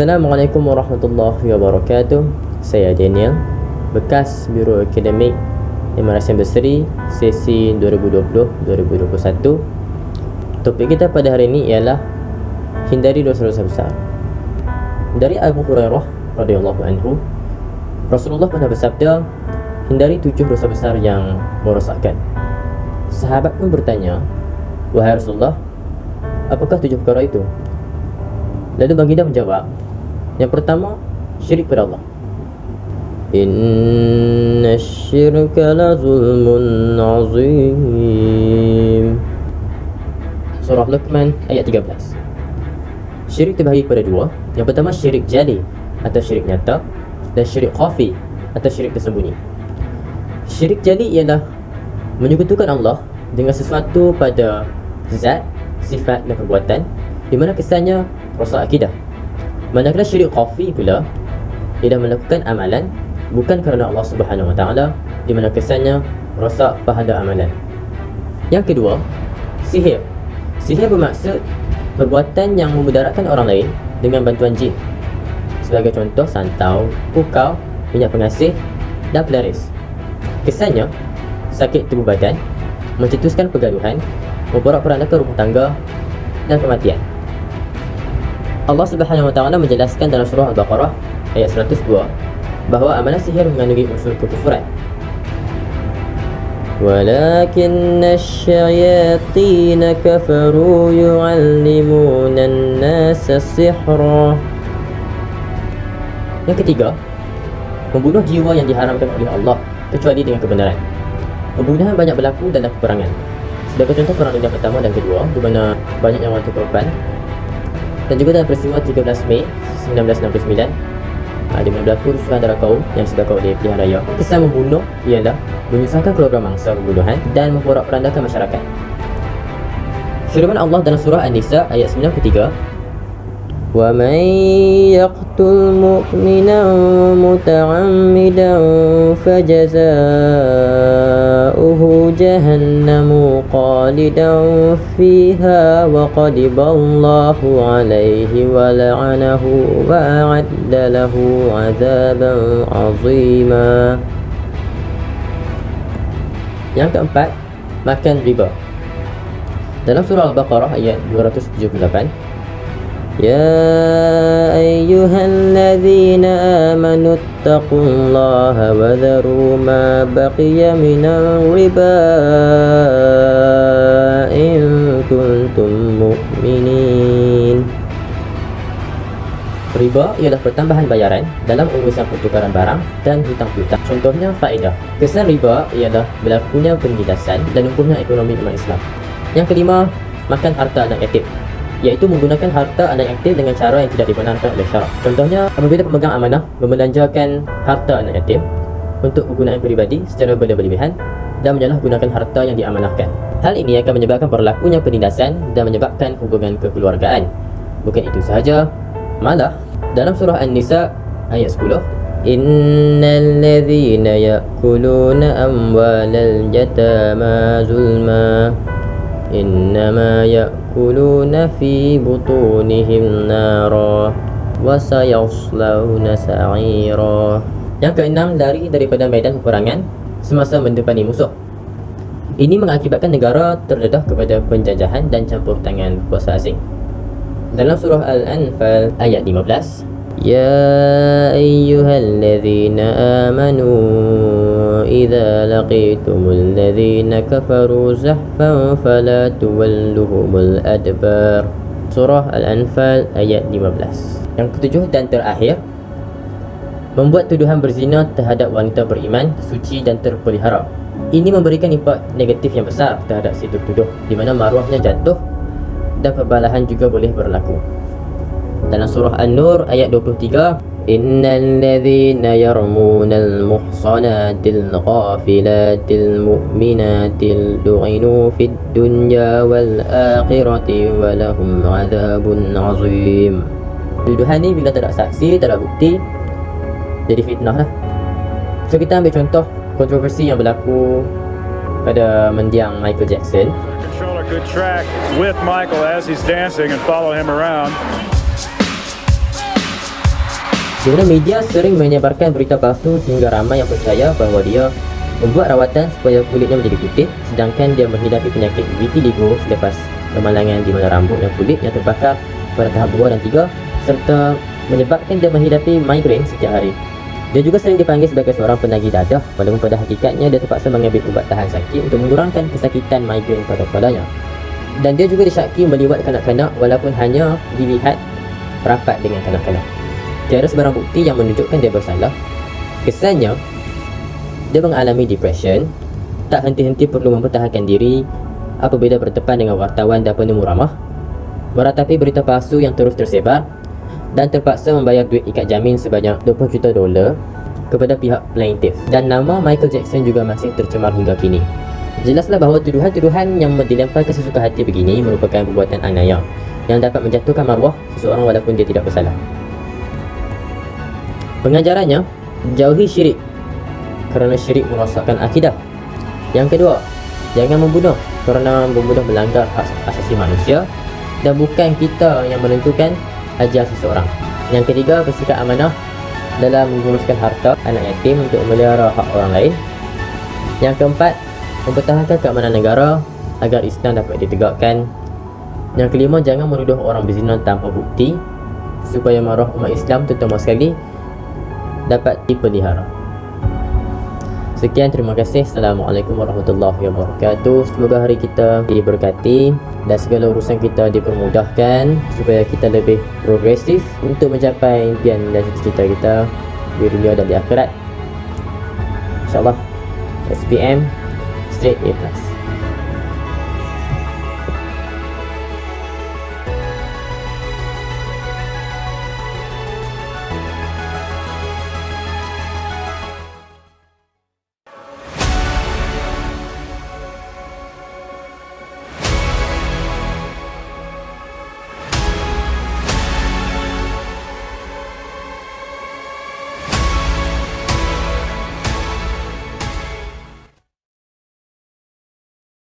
Assalamualaikum warahmatullahi wabarakatuh. Saya Daniel, bekas Biro Akademik Imarasan Berseri sesi 2020-2021. Topik kita pada hari ini ialah hindari dosa-dosa besar. Dari Abu Hurairah radhiyallahu anhu, Rasulullah pernah bersabda, hindari 7 dosa besar yang merosakkan. Sahabat pun bertanya, wahai Rasulullah, apakah 7 perkara itu? Lalu baginda menjawab, yang pertama, syirik pada Allah. Inna syirka la zulmun azim. Surah Luqman ayat 13. Syirik terbahagi pada 2. Yang pertama, syirik jali atau syirik nyata, dan syirik khafi atau syirik tersembunyi. Syirik jali ialah menyekutukan Allah dengan sesuatu pada zat, sifat dan perbuatan, di mana kesannya rosak akidah. Manakala syirik khafi pula ialah melakukan amalan bukan kerana Allah Subhanahu Wa Taala, di mana kesannya rosak pahala amalan. Yang kedua, sihir. Sihir bermaksud perbuatan yang memudaratkan orang lain dengan bantuan jin. Sebagai contoh, santau, pukau, minyak pengasih dan pelaris. Kesannya sakit tubuh badan, mencetuskan pergaduhan, memporak-porandakan rumah tangga dan kematian. Allah Subhanahu Wa Taala menjelaskan dalam surah Al-Baqarah ayat 102 bahawa amalan sihir mengandungi unsur kekufuran. Walakinna asyayatin kafaru yu'allimuna an-nasa sihra. Yang ketiga, membunuh jiwa yang diharamkan oleh Allah kecuali dengan kebenaran. Pembunuhan banyak berlaku dalam peperangan. Sebagai contoh, perang dunia pertama dan kedua, di mana banyak yang jatuh korban, dan juga dalam peristiwa 13 Mei 1969, di mana berlaku rusuhan antara kaum yang disebabkan oleh pilihan raya. Kesan membunuh ialah menyusahkan keluarga mangsa pembunuhan dan memporak-porandakan masyarakat. Firman Allah dalam surah An-Nisa ayat 93, وَمَنْ يَقْتُلْ مُؤْمِنًا مُتَعَمِّدًا فَجَزَاؤُهُ جَهَنَّمُ خَالِدًا فِيهَا وَغَضِبَ اللَّهُ عَلَيْهِ وَلَعَنَهُ وَأَعَدَّ لَهُ عَذَابًا عَظِيمًا. Yang keempat, makan riba. Dalam surah Al-Baqarah ayat 278, يا أيها الذين آمنوا اتقوا الله وذروا ما بقي من الربا إن كنتم مؤمنين. Riba ialah pertambahan bayaran dalam urusan pertukaran barang dan hutang piutang. Contohnya faedah. Kesan riba ialah berlakunya penindasan dan lumpuhnya ekonomi umat Islam. Yang kelima, makan harta anak yatim, iaitu menggunakan harta anak yatim dengan cara yang tidak dibenarkan oleh syarak. Contohnya, apabila pemegang amanah membelanjakan harta anak yatim untuk kegunaan peribadi secara berlebihan dan menyalahgunakan harta yang diamanahkan. Hal ini akan menyebabkan berlakunya penindasan dan menyebabkan hubungan kekeluargaan. Bukan itu sahaja, malah dalam surah An-Nisa ayat 10, Innal ladzina ya'kuluna amwalal yatama zulma innama ya'kuluna fi butunihim nara wa sayaslawna sa'ira. Yang keenam, lari daripada medan peperangan semasa mendepani musuh. Ini mengakibatkan negara terdedah kepada penjajahan dan campur tangan kuasa asing. Dalam surah Al-Anfal ayat 15, Ya ayyuhalladzina amanu idza laqitumul ladzina kafaru zahfan fala tuwalluhumul adbar. Surah Al-Anfal ayat 15. Yang ketujuh dan terakhir, membuat tuduhan berzina terhadap wanita beriman, suci dan terpelihara. Ini memberikan impak negatif yang besar terhadap si tertuduh, di mana maruahnya jatuh dan perbalahan juga boleh berlaku. Dalam surah An-Nur ayat 23, Innal ladzina yarmunal muhsanatil ghafilatil mu'minatil du'inu fid dunya wal akhirati walahum azabun azim. Tuduhan ni bila tak ada saksi, tak ada bukti, jadi fitnah lah. So kita ambil contoh kontroversi yang berlaku pada mendiang Michael Jackson. Control a good track with Michael as he's dancing and follow him around. Di mana media sering menyebarkan berita palsu sehingga ramai yang percaya bahawa dia membuat rawatan supaya kulitnya menjadi putih, sedangkan dia menghadapi penyakit vitiligo selepas kemalangan di mana rambut dan kulit yang terbakar pada tahap 2 dan 3, serta menyebabkan dia menghadapi migrain setiap hari. Dia juga sering dipanggil sebagai seorang penagih dadah, walaupun pada hakikatnya dia terpaksa mengambil ubat tahan sakit untuk mengurangkan kesakitan migrain pada kepalanya. Dan dia juga disyaki meliwat kanak-kanak walaupun hanya dilihat rapat dengan kanak-kanak. Tiada sebarang bukti yang menunjukkan dia bersalah. Kesannya, dia mengalami depression, tak henti-henti perlu mempertahankan diri apabila berdepan dengan wartawan dan penemu ramah, meratapi berita palsu yang terus tersebar, dan terpaksa membayar duit ikat jamin sebanyak $20 juta kepada pihak plaintiff. Dan nama Michael Jackson juga masih tercemar hingga kini. Jelaslah bahawa tuduhan-tuduhan yang dilemparkan sesuka hati begini merupakan perbuatan aniaya yang dapat menjatuhkan maruah seseorang walaupun dia tidak bersalah. Pengajarannya, jauhi syirik kerana syirik merosakkan akidah. Yang kedua, jangan membunuh kerana membunuh melanggar hak asasi manusia dan bukan kita yang menentukan ajal seseorang. Yang ketiga, bersikap amanah dalam menguruskan harta anak yatim untuk memelihara hak orang lain. Yang keempat, mempertahankan keamanan negara agar Islam dapat ditegakkan. Yang kelima, jangan menuduh orang berzina tanpa bukti supaya maruah umat Islam terutama sekali dapat dipelihara. Sekian, terima kasih. Assalamualaikum warahmatullahi wabarakatuh. Semoga hari kita diberkati dan segala urusan kita dipermudahkan supaya kita lebih progresif untuk mencapai impian dan cita-cita kita di dunia dan di akhirat. InsyaAllah SPM straight A+.